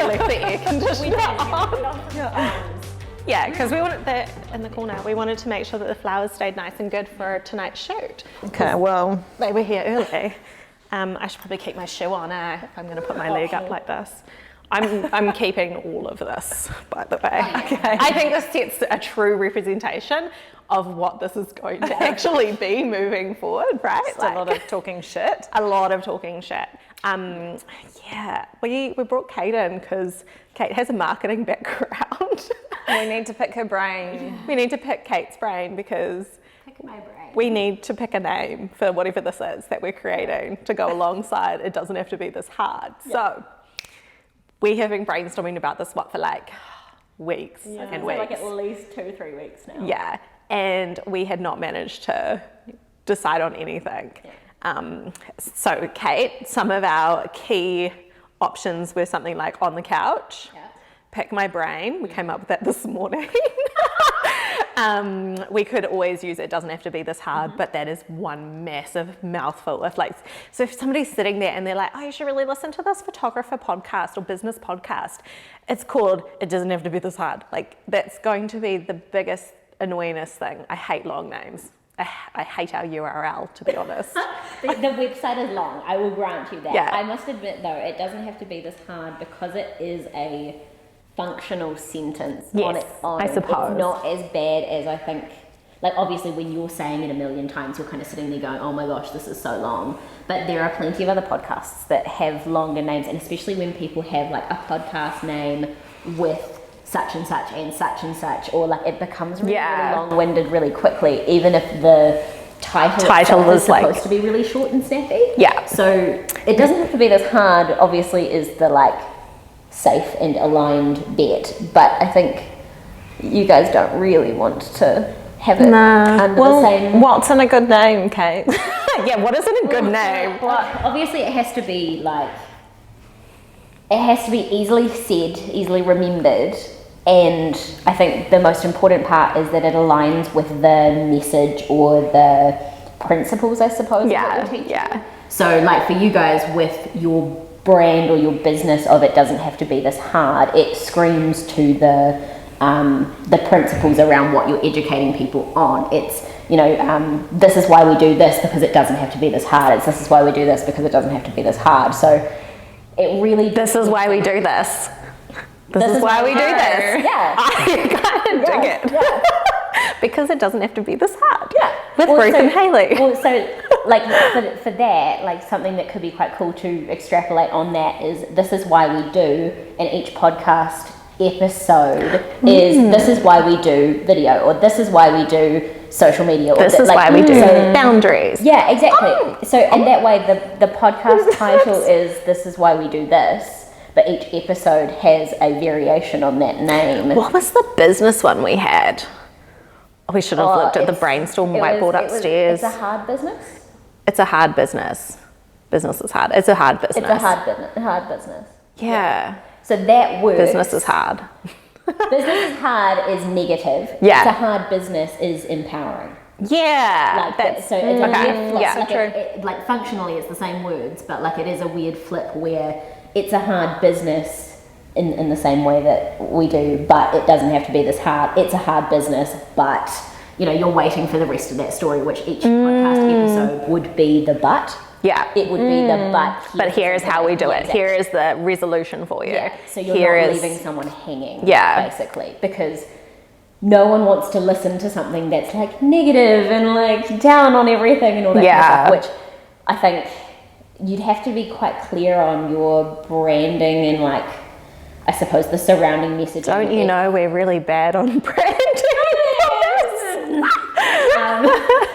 left the air conditioner on. Yeah, because we wanted that in the corner. We wanted to make sure that the flowers stayed nice and good for tonight's shoot. Okay, well, They were here early. I should probably keep my shoe on if I'm going to put my leg up like this. I'm keeping all of this, by the way. Okay. I think this sets a true representation of what this is going to actually be moving forward, right? Just a lot of talking shit. A lot of talking shit. Yeah, we brought Kate in because Kate has a marketing background. We need to pick her brain. We need to pick Kate's brain because Pick my brain. we need to pick a name for whatever this is that we're creating to go alongside. It doesn't have to be this hard. Yeah. So we have been brainstorming about this for like weeks and weeks. Like at least 2-3 weeks now. Yeah, and we had not managed to decide on anything. Yeah. So Kate, some of our key options were something like on the couch, pick my brain. We came up with that this morning. We could always use it doesn't have to be this hard, but that is one massive mouthful of like, so if somebody's sitting there and they're like, oh, you should really listen to this photographer podcast or business podcast, it's called It Doesn't Have to Be This Hard. Like that's going to be the biggest annoyingest thing. I hate long names. I hate our URL, to be honest. The website is long, I will grant you that. Yeah. I must admit though, it doesn't have to be this hard because it is a functional sentence on its own. I suppose. It's not as bad as I think, like obviously when you're saying it a million times, you're kind of sitting there going, oh my gosh, this is so long. But there are plenty of other podcasts that have longer names, and especially when people have like a podcast name with such and such, or like it becomes really long-winded really quickly, even if the title is supposed to be really short and snappy. Yeah. So it doesn't have to be this hard, obviously, is the like safe and aligned bet, but I think you guys don't really want to have it under the same... What's in a good name, Kate? Yeah, what is in a good name? Well, obviously it has to be like, it has to be easily said, easily remembered, and I think the most important part is that it aligns with the message or the principles, I suppose. Yeah. So like for you guys with your brand or your business of It Doesn't Have to Be This Hard, it screams to the principles around what you're educating people on. It's, you know, this is why we do this because it doesn't have to be this hard. It's this is why we do this because it doesn't have to be this hard. So it really... This is why we do this. This is why we do this. Yeah. I kind of dig it. Yeah. Because it doesn't have to be this hard. Yeah. With Ruth and Hayley. Well, so like for that, like something that could be quite cool to extrapolate on that is this is why we do, and each podcast episode is this is why we do video, or this is why we do social media, or this is why we do boundaries. Yeah, exactly. So and that way the podcast title is This Is Why We Do This, but each episode has a variation on that name. What was the business one we had? We should have looked at the brainstorm whiteboard upstairs. It's a hard business. It's a hard business. Business is hard. It's a hard business. It's a hard business. Yeah. So that word. Business is hard. Business is hard is negative. Yeah. It's a hard business is empowering. Yeah. Like that's so it's a weird flip. Yeah, like true. like functionally it's the same words, but like it is a weird flip where it's a hard business in the same way that we do, but it doesn't have to be this hard. It's a hard business, but you know, you're waiting for the rest of that story, which each podcast episode would be the but. Yeah. It would be the but. But here's how we do it. Exactly. Here is the resolution for you. Yeah. So you're not leaving someone hanging. Yeah. Basically, because no one wants to listen to something that's like negative and like down on everything and all that kind of stuff, which I think you'd have to be quite clear on your branding and like, I suppose the surrounding messaging. Don't you know we're really bad on branding?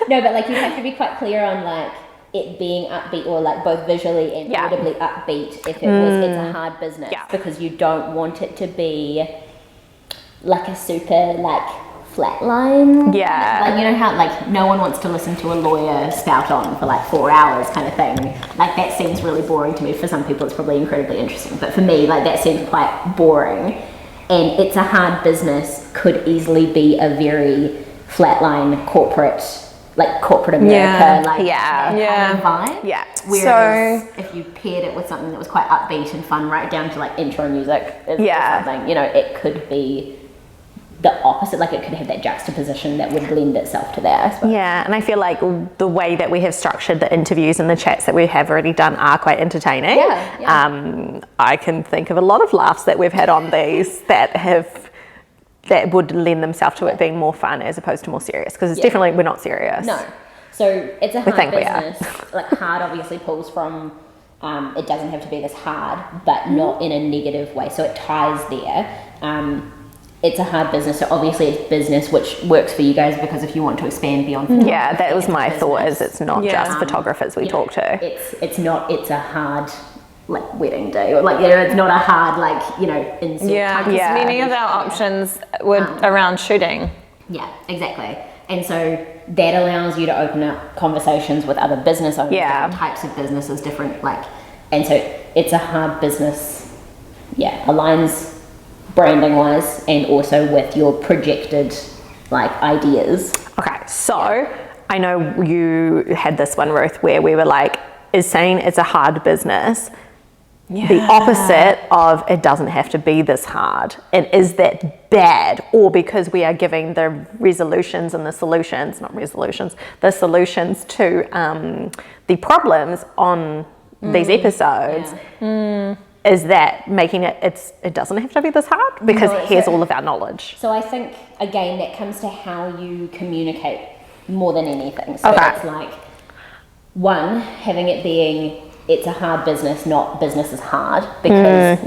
No, but like you have to be quite clear on like it being upbeat or like both visually and audibly upbeat if it was it's a hard business because you don't want it to be like a super like flat line. Yeah. Like, you know how like no one wants to listen to a lawyer spout on for like 4 hours kind of thing. Like that seems really boring to me. For some people it's probably incredibly interesting, but for me like that seems quite boring. And it's a hard business could easily be a very flatline corporate like corporate America, like yeah, that kind of vibe. Yeah. Whereas if you paired it with something that was quite upbeat and fun, right down to like intro music, or something, you know, it could be the opposite. Like it could have that juxtaposition that would lend itself to that, I suppose. Yeah, and I feel like the way that we have structured the interviews and the chats that we have already done are quite entertaining. I can think of a lot of laughs that we've had on these that would lend themselves to it being more fun as opposed to more serious, because it's definitely, we're not serious. No. So it's a hard business. Like hard obviously pulls from, it doesn't have to be this hard, but not in a negative way. So it ties there. It's a hard business, so obviously it's business, which works for you guys, because if you want to expand beyond photography, that was my thought, is it's not just photographers we talk to. It's a hard like wedding day, or like, you know, it's not a hard like, you know, insert type of many of our options were around shooting. Yeah, exactly. And so that allows you to open up conversations with other business owners, different types of businesses, different like, and so it's a hard business, aligns branding wise and also with your projected like ideas. Okay, so I know you had this one, Ruth, where we were like, is saying it's a hard business the opposite of it doesn't have to be this hard? And is that bad? Or because we are giving the resolutions and the solutions, not resolutions, the solutions to the problems on these episodes, is that making it doesn't have to be this hard? Because here's all of our knowledge. So I think, again, that comes to how you communicate more than anything. So it's like, one, having it being, it's a hard business, not business is hard, because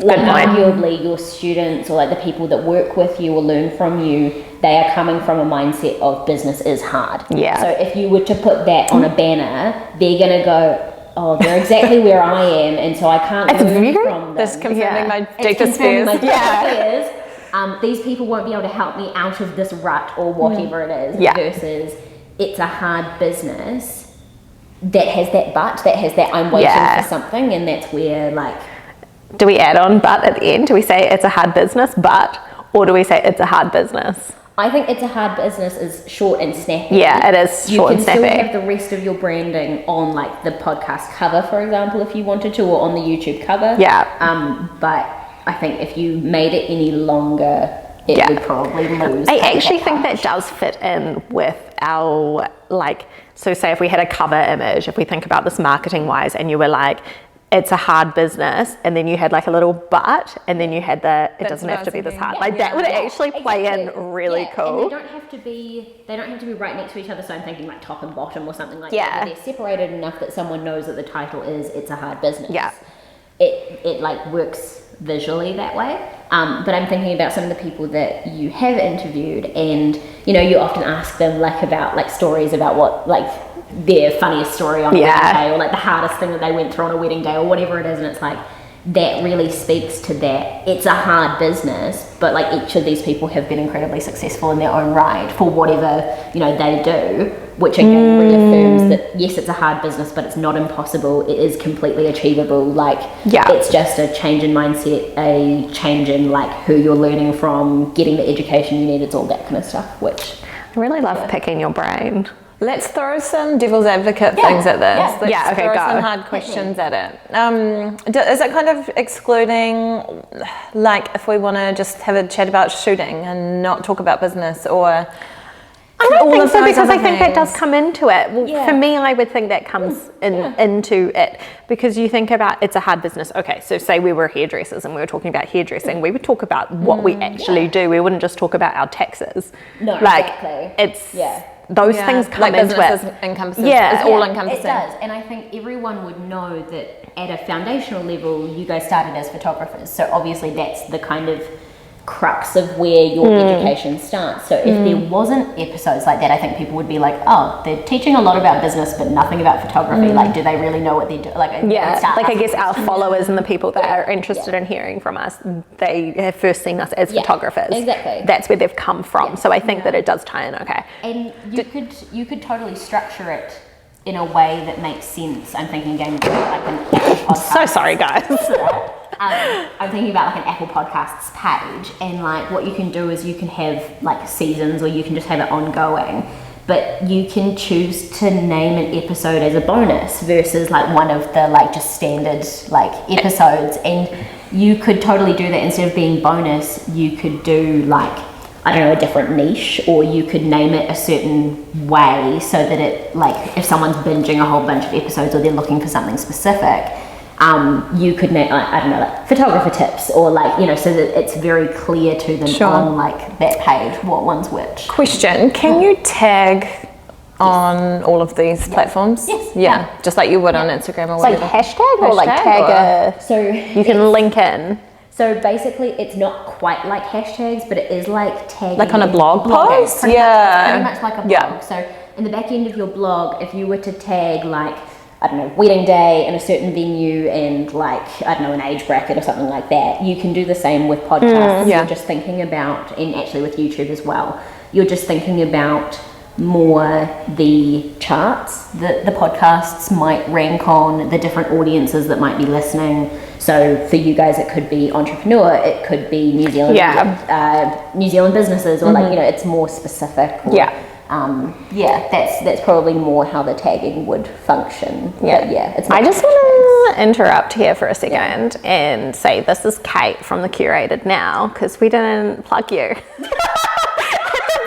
like arguably your students or like the people that work with you or learn from you, they are coming from a mindset of business is hard. So if you were to put that on a banner, they're going to go, oh, they're exactly where I am, and so I can't learn from them. That's confirming my deepest fears. These people won't be able to help me out of this rut or whatever it is, versus it's a hard business that has that I'm waiting for something, and that's where like... Do we add on but at the end? Do we say it's a hard business but, or do we say it's a hard business? I think it's a hard business is short and snappy. Yeah, it is short and snappy. You can still have the rest of your branding on like the podcast cover, for example, if you wanted to, or on the YouTube cover. But I think if you made it any longer, it would probably lose. I actually think that does fit in with our, like, so say if we had a cover image, if we think about this marketing wise, and you were like, it's a hard business, and then you had like a little but, and then you had it doesn't have to be this hard. Like that would actually play in really cool. And they don't have to be right next to each other. So I'm thinking like top and bottom or something like that. They're separated enough that someone knows that the title is "It's a Hard Business." It like works visually that way. But I'm thinking about some of the people that you have interviewed, and you know, you often ask them like about like stories about what like their funniest story on a wedding day, or like the hardest thing that they went through on a wedding day, or whatever it is, and it's like that really speaks to that. It's a hard business, but like each of these people have been incredibly successful in their own right for whatever, you know, they do, which again reaffirms that yes, it's a hard business, but it's not impossible. It is completely achievable. Like it's just a change in mindset, a change in like who you're learning from, getting the education you need. It's all that kind of stuff, which I really love picking your brain. Let's throw some devil's advocate things at this. Let's throw go. some hard questions at it. Is it kind of excluding, like, if we want to just have a chat about shooting and not talk about business, or I don't think so, because I think that does come into it. Well, for me, I would think that comes into it, because you think about it's a hard business. Okay, so say we were hairdressers and we were talking about hairdressing, we would talk about what we actually do. We wouldn't just talk about our taxes. No, like, exactly. It's those things come like into it. Encompasses, it's all encompassing. It does, and I think everyone would know that at a foundational level, you guys started as photographers, so obviously that's the kind of crux of where your education starts. So if there wasn't episodes like that, I think people would be like, oh, they're teaching a lot about business but nothing about photography. Like, do they really know what they're doing? Like, I guess our followers and the people that are interested in hearing from us, they have first seen us as photographers. Exactly. That's where they've come from. So I think that it does tie in. Okay. And you could totally structure it in a way that makes sense. I'm thinking again like an Apple podcast. So sorry, guys. I'm thinking about like an Apple Podcasts page, and like what you can do is you can have like seasons, or you can just have it ongoing. but you can choose to name an episode as a bonus versus like one of the like just standard like episodes, and you could totally do that. Instead of being bonus, you could do like, I don't know, a different niche, or you could name it a certain way so that it, like, if someone's binging a whole bunch of episodes or they're looking for something specific, you could name, I don't know, like photographer tips, or like, you know, so that it's very clear to them on like that page what one's which. Question, can you tag on all of these platforms? Yes. Yeah, just like you would on Instagram or Like whatever. hashtag or like tag So you can link in. So basically, it's not quite like hashtags, but it is like tagging. Like on a blog blogging, post? pretty Yeah. much like a blog. Yeah. So in the back end of your blog, if you were to tag like, I don't know, wedding day in a certain venue and like, I don't know, an age bracket or something like that, you can do the same with podcasts. yeah. You're just thinking about, and actually with YouTube as well, you're just thinking about more the charts that the podcasts might rank on, the different audiences that might be listening. So for you guys, it could be entrepreneur, it could be New Zealand, New Zealand businesses, or like, you know, it's more specific. Or, that's probably more how the tagging would function. But it's not I just want to interrupt here for a second and say this is Kate from the Curated Now, because we didn't plug you at the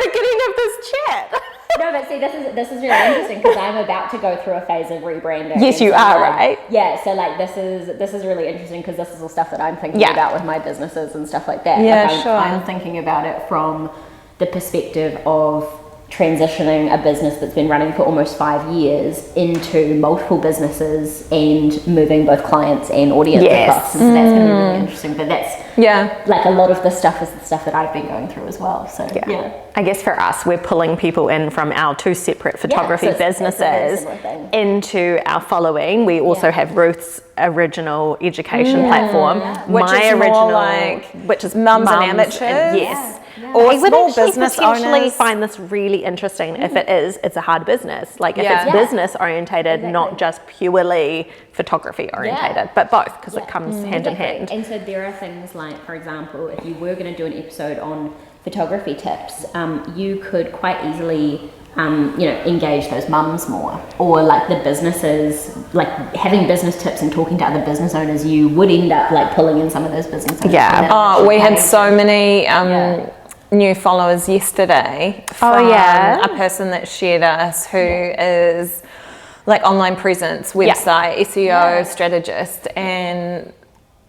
beginning of this chat. No, but see, this is really interesting because I'm about to go through a phase of rebranding. Yes, you are, right? Yeah, so like this is really interesting because this is all stuff that I'm thinking about with my businesses and stuff like that. Yeah, like I'm thinking about it from the perspective of transitioning a business that's been running for almost 5 years into multiple businesses and moving both clients and audience across. So that's going to be really interesting. But that's like a lot of the stuff is the stuff that I've been going through as well. So I guess for us, we're pulling people in from our two separate photography businesses into our following. We also have Ruth's original education platform, my original, which is mums and amateurs. Yes. Yeah. Or I would small actually business potentially owners find this really interesting. If it is, it's a hard business. Like if it's business orientated, not just purely photography orientated, but both, because it comes hand in hand. And so there are things like, for example, if you were going to do an episode on photography tips, you could quite easily engage those mums more, or like the businesses, like having business tips and talking to other business owners, you would end up like pulling in some of those business owners. We had so many new followers yesterday from a person that shared us who is like online presence, website, SEO strategist, and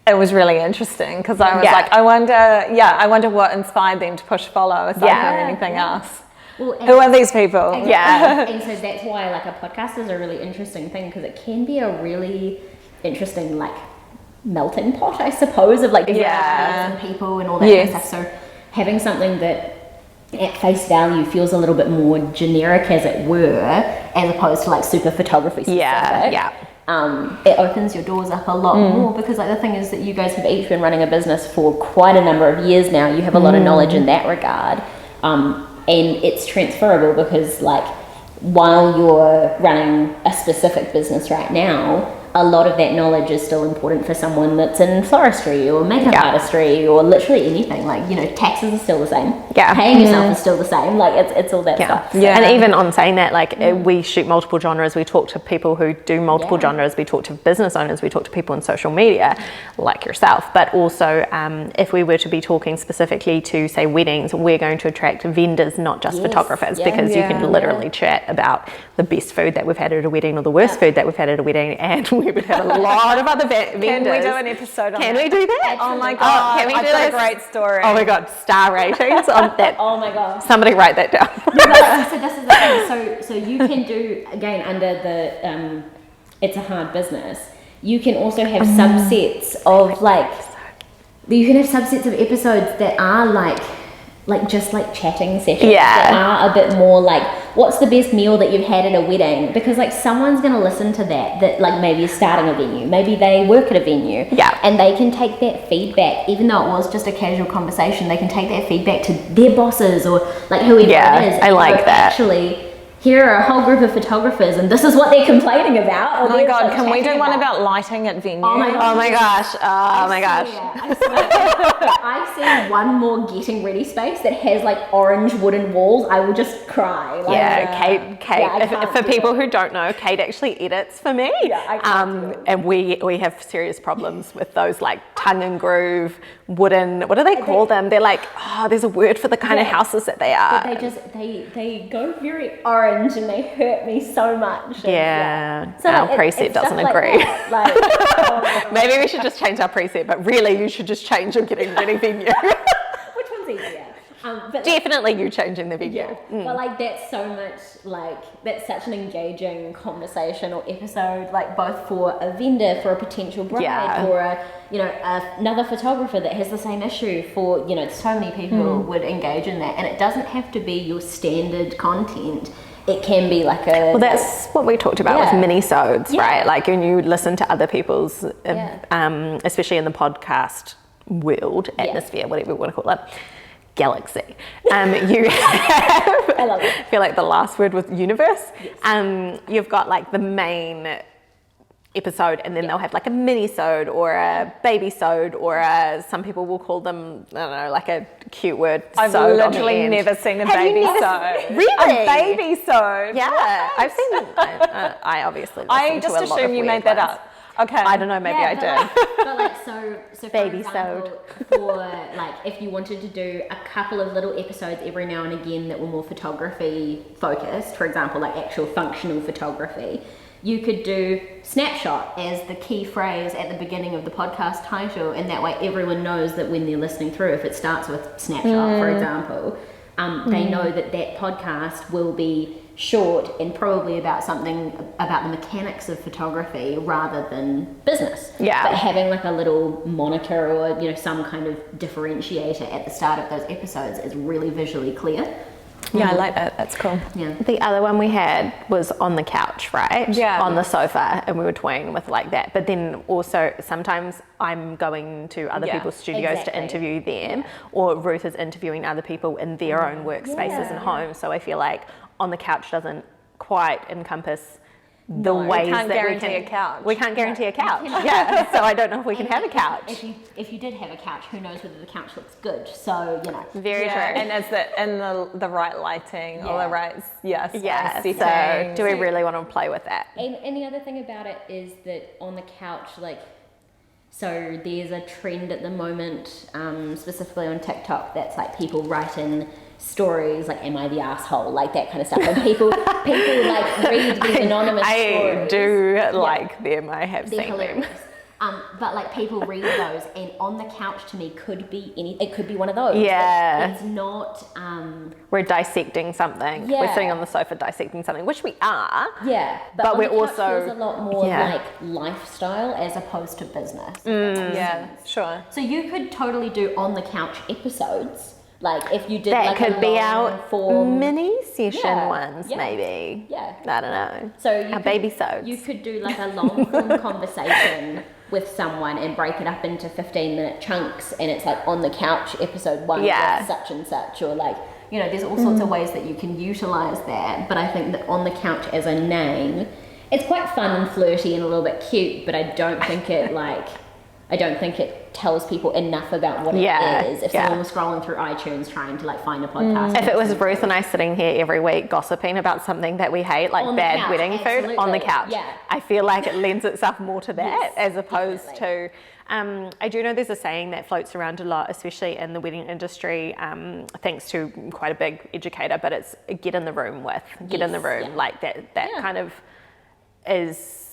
it was really interesting because I was like, I wonder what inspired them to push follow aside from anything else. Well, who are these people? And so that's why like a podcast is a really interesting thing, because it can be a really interesting like melting pot, I suppose, of like different people and all that kind of stuff. So having something that at face value feels a little bit more generic, as it were, as opposed to like super photography specific. It opens your doors up a lot more, because like the thing is that you guys have each been running a business for quite a number of years now. You have a lot of knowledge in that regard, and it's transferable, because like while you're running a specific business right now, a lot of that knowledge is still important for someone that's in floristry or makeup artistry or literally anything. Like, you know, taxes are still the same. Paying yourself is still the same. Like it's all that stuff. So. And even on saying that, like we shoot multiple genres, we talk to people who do multiple genres, we talk to business owners, we talk to people in social media like yourself. But also if we were to be talking specifically to say weddings, we're going to attract vendors, not just photographers, because you can literally chat about the best food that we've had at a wedding or the worst food that we've had at a wedding, and we would have a lot of other vendors. Can we do an episode on Can that? we do that? Oh my god, can we do I've got this? a great story. Oh my god, star ratings on that. Oh my god. Somebody write that down. So this is the thing. So you can do, again, under the it's a hard business, you can also have subsets of like, you can have subsets of episodes that are like just like chatting sessions that are a bit more like, what's the best meal that you've had at a wedding? Because like someone's going to listen to that like maybe is starting a venue, maybe they work at a venue, and they can take that feedback, even though it was just a casual conversation, they can take that feedback to their bosses or like whoever it is. I like that. Actually, here are a whole group of photographers and this is what they're complaining about. Oh my god, can we do one about lighting at venues? Oh my gosh. Oh my gosh. Oh my gosh. I see me one more getting ready space that has like orange wooden walls, I will just cry. Like, Kate. For people who don't know, Kate actually edits for me. Yeah, I can't do it. And we have serious problems with those like tongue and groove wooden. What do they call them? They're like, there's a word for the kind of houses that they are. But they go very orange and they hurt me so much. So our preset doesn't agree. Like, maybe we should just change our preset, but really you should just change your getting ready venue. which one's easier? But definitely you changing the venue. But like that's so much that's such an engaging conversation or episode, like both for a vendor, for a potential bride, for another photographer that has the same issue. For so many people would engage in that, and it doesn't have to be your standard content. It can be like a... Well, that's what we talked about with mini-sodes, right? Like when you listen to other people's, especially in the podcast world, atmosphere, whatever you want to call it, galaxy. You have... I love it. I feel like the last word was universe. Yes. You've got like the main episode, and then they'll have like a mini-sode or a baby-sode, or some people will call them, I don't know, like a cute word. I've literally never seen a baby-sode. Really? A baby-sode? Yeah, I've seen them. I obviously I just assumed you made that up. Okay. I don't know, maybe I did. But like, so for example, for like, if you wanted to do a couple of little episodes every now and again that were more photography focused, for example, like actual functional photography, you could do snapshot as the key phrase at the beginning of the podcast title, and that way everyone knows that when they're listening through, if it starts with snapshot, for example, they know that podcast will be short and probably about something about the mechanics of photography rather than business. Yeah. But having like a little moniker or some kind of differentiator at the start of those episodes is really visually clear. Yeah, I like that. That's cool. Yeah. The other one we had was on the couch, right? Yeah. On the sofa, and we were toying with like that. But then also sometimes I'm going to other people's studios to interview them, or Ruth is interviewing other people in their own workspaces and homes. So I feel like on the couch doesn't quite encompass the ways that we guarantee a couch. We can't guarantee a couch. Yeah. So I don't know if we can have a couch. If you did have a couch, who knows whether the couch looks good? So Very true. And as the right lighting or the right setting. So do we really want to play with that? And the other thing about it is that on the couch, like, so there's a trend at the moment, specifically on TikTok, that's like people write in stories like, am I the asshole, like that kind of stuff, and people like read these anonymous stories. I do like them. I have They're seen hilarious. them. But like people read those, and on the couch to me could be it could be one of those. Yeah. It's not We're dissecting something. Yeah. We're sitting on the sofa dissecting something, which we are. Yeah. But on we're the couch also feels a lot more like lifestyle as opposed to business. Sure. So you could totally do on the couch episodes. Like if you did that like could a be long our form mini session Yeah. ones, Yeah. maybe. Yeah. I don't know. So you Our could, baby-sodes. You could do like a long form conversation with someone and break it up into 15-minute chunks, and it's like on the couch episode 1 with such and such, or like, there's all sorts of ways that you can utilize that. But I think that on the couch as a name, it's quite fun and flirty and a little bit cute, but I don't think it tells people enough about what it is. If someone was scrolling through iTunes trying to like find a podcast. If it was Ruth and I sitting here every week gossiping about something that we hate, like bad couch, wedding food, on the couch, yeah. I feel like it lends itself more to that as opposed to... I do know there's a saying that floats around a lot, especially in the wedding industry, thanks to quite a big educator, but it's get in the room with, in the room, like that kind of is...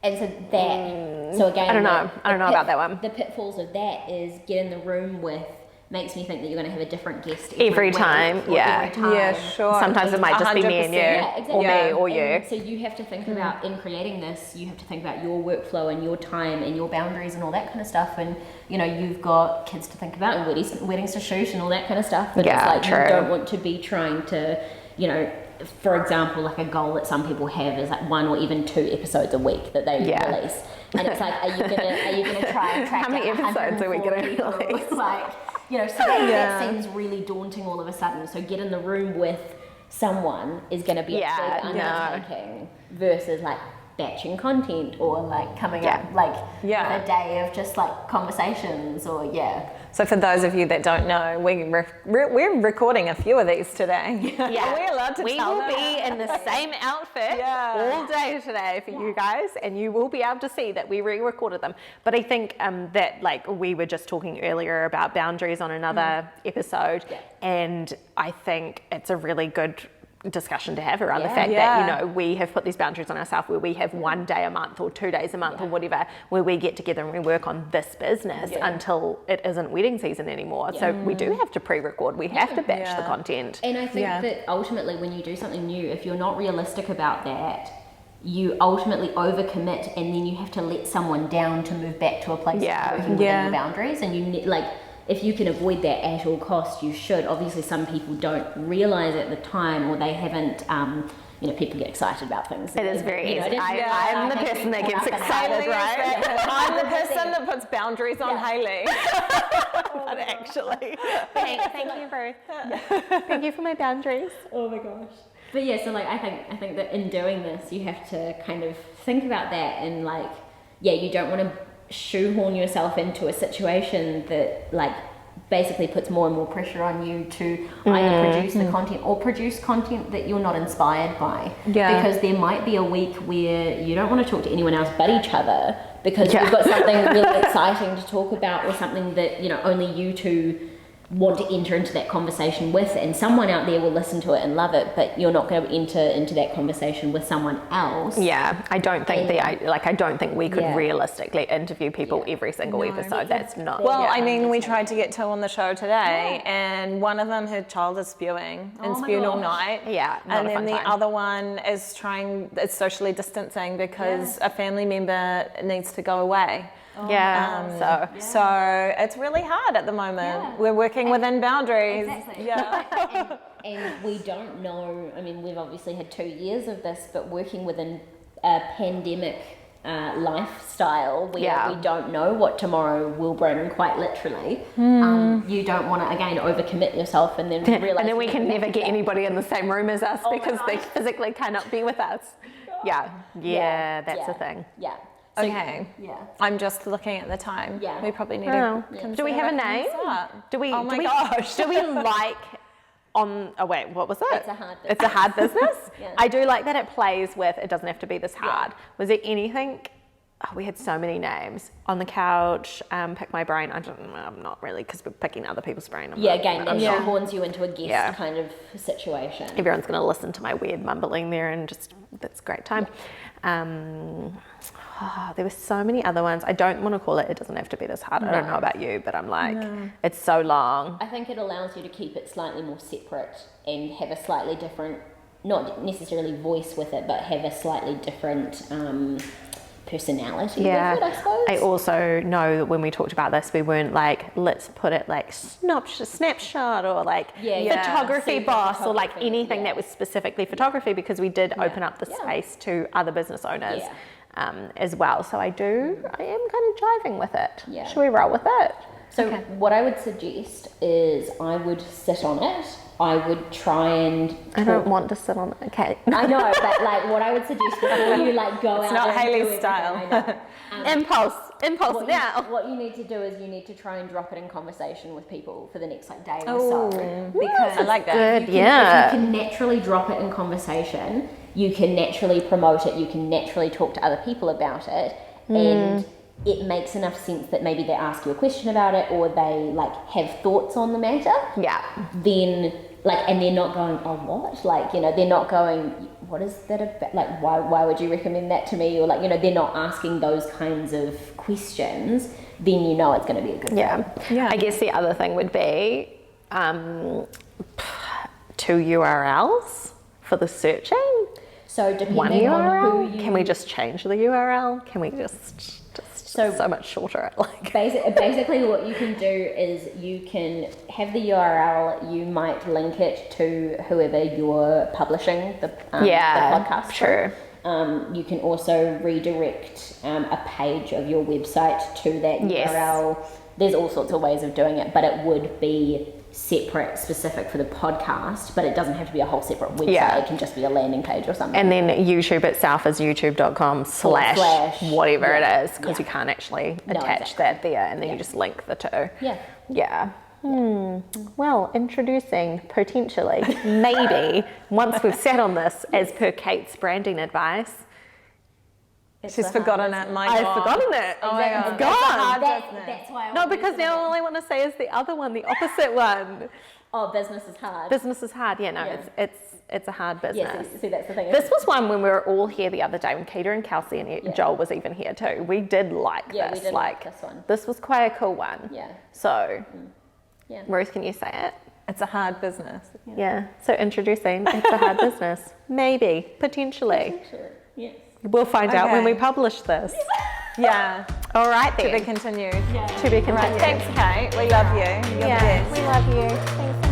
And so that, so again, I don't know about that one. The pitfalls of that is get in the room with makes me think that you're going to have a different guest every time. Every time. Yeah, sure. Sometimes it might just be me and you, or me or you. And so you have to think about, in creating this, you have to think about your workflow and your time and your boundaries and all that kind of stuff. And you've got kids to think about and weddings to shoot and all that kind of stuff. And it's like true. You don't want to be trying to, for example, like a goal that some people have is like 1 or even 2 episodes a week that they release, and it's like, are you gonna try and track how many episodes are we gonna release? Like, so that seems really daunting all of a sudden. So get in the room with someone is going to be a big undertaking versus like batching content or like coming Yeah. up like Yeah. a day of just like conversations or So for those of you that don't know, we're recording a few of these today. Yeah. Are we allowed to We tell will them? be in the same outfit all day today for you guys, and you will be able to see that we re-recorded them. But I think that, like, we were just talking earlier about boundaries on another episode, and I think it's a really good discussion to have around the fact that, you know, we have put these boundaries on ourselves where we have 1 day a month or 2 days a month or whatever where we get together and we work on this business until it isn't wedding season anymore. So we do have to pre-record, we have to batch the content. And I think that ultimately when you do something new, if you're not realistic about that, you ultimately overcommit, and then you have to let someone down to move back to a place of working within your boundaries. And you like, if you can avoid that at all costs, you should. Obviously, some people don't realize at the time, or they haven't. You know, people get excited about things. It is very easy. You know, I'm the person that gets excited, right? I'm the person that puts boundaries on Hayley. But actually, thank you, Ruth. Thank you for my boundaries. Oh my gosh. But yeah, so like I think that in doing this, you have to kind of think about that, and like, you don't want to shoehorn yourself into a situation that like basically puts more and more pressure on you to either produce the content or produce content that you're not inspired by. Because there might be a week where you don't want to talk to anyone else but each other because you've got something really exciting to talk about, or something that, you know, only you two want to enter into that conversation with, and someone out there will listen to it and love it, but you're not going to enter into that conversation with someone else. I don't think I don't think we could realistically interview people every single episode. That's not. Well, I mean, we tried to get 2 on the show today, and one of them, her child is spewing and spewed all night. Not and a then fun the time. other one is socially distancing because a family member needs to go away. So it's really hard at the moment. We're working within boundaries. Exactly. And we don't know, I mean, we've obviously had 2 years of this, but working within a pandemic lifestyle where we don't know what tomorrow will bring, quite literally. You don't want to, again, overcommit yourself and then realize... And then we can never get anybody in the same room as us because they physically cannot be with us. That's the thing. So, okay. I'm just looking at the time. We probably need to. Do we have a name? Do we? Oh my gosh. Do we like on? Oh wait, what was it? It's a hard business. It's a hard business. I do like that it plays with. It doesn't have to be this hard. Was there anything? Oh, we had so many names on the couch. Pick my brain. I'm not really, because we're picking other people's brain. Again, it shoehorns you into a guest kind of situation. Everyone's going to listen to my weird mumbling there, and just that's a great time. There were so many other ones. I don't want to call it doesn't have to be this hard. I don't know about you, but I'm like, it's so long. I think it allows you to keep it slightly more separate and have a slightly different, not necessarily voice with it, but have a slightly different personality with it, I suppose. I also know that when we talked about this, we weren't like, let's put it like snapshot or like photography boss or like anything that was specifically photography, because we did open up the space to other business owners as well. So I am kind of jiving with it. Should we roll with it? So what I would suggest is I would sit on it. I would try and... I don't want to sit on it. Okay. I know, but like what I would suggest before you like go it's out... It's not Hayley's style. I know. Impulse now. What you need to do is you need to try and drop it in conversation with people for the next like day or so. Because I like that. Good, if you can naturally drop it in conversation, you can naturally promote it, you can naturally talk to other people about it, and it makes enough sense that maybe they ask you a question about it or they like have thoughts on the matter. Then like, and they're not going, oh what? Like, you know, they're not going, what is that about? Like, why would you recommend that to me? Or like, you know, they're not asking those kinds of questions. Then you know it's going to be a good thing. I guess the other thing would be 2 URLs for the searching. So depending One URL? on who you... Can we just change the URL? Can we just so much shorter? Like basically what you can do is you can have the URL, you might link it to whoever you're publishing the podcast to. You can also redirect a page of your website to that URL. there's all sorts of ways of doing it, but it would be separate, specific for the podcast, but it doesn't have to be a whole separate website. Yeah. It can just be a landing page or something. And then YouTube itself is youtube.com/ whatever yeah. it is, because Yeah. you can't actually attach exactly. that there, and then Yeah. you just link the two. Yeah. Yeah. Well, introducing potentially, maybe, once we've sat on this, as per Kate's branding advice. She's forgotten it. My I've God. forgotten it. Oh my God. It's gone. That's why I No, wanted because to now know. all I want to say is the other one, the opposite one. Oh, business is hard. Business is hard. Yeah, no, Yeah. it's a hard business. Yeah, see, that's the thing. This was one when we were all here the other day, when Keita and Kelsey and Joel was even here too. We did like Yeah, this. we did like this one. This was quite a cool one. Yeah. So, Yeah. Ruth, can you say it? It's a hard business. Yeah. So introducing, it's a hard business. Maybe, potentially. Sure. Yes. We'll find out when Okay. we publish this. Yeah. All right To be then. continued. To be continued. Right. Thanks, Kate. We love you. You're the Yeah, best. we love you. Thanks so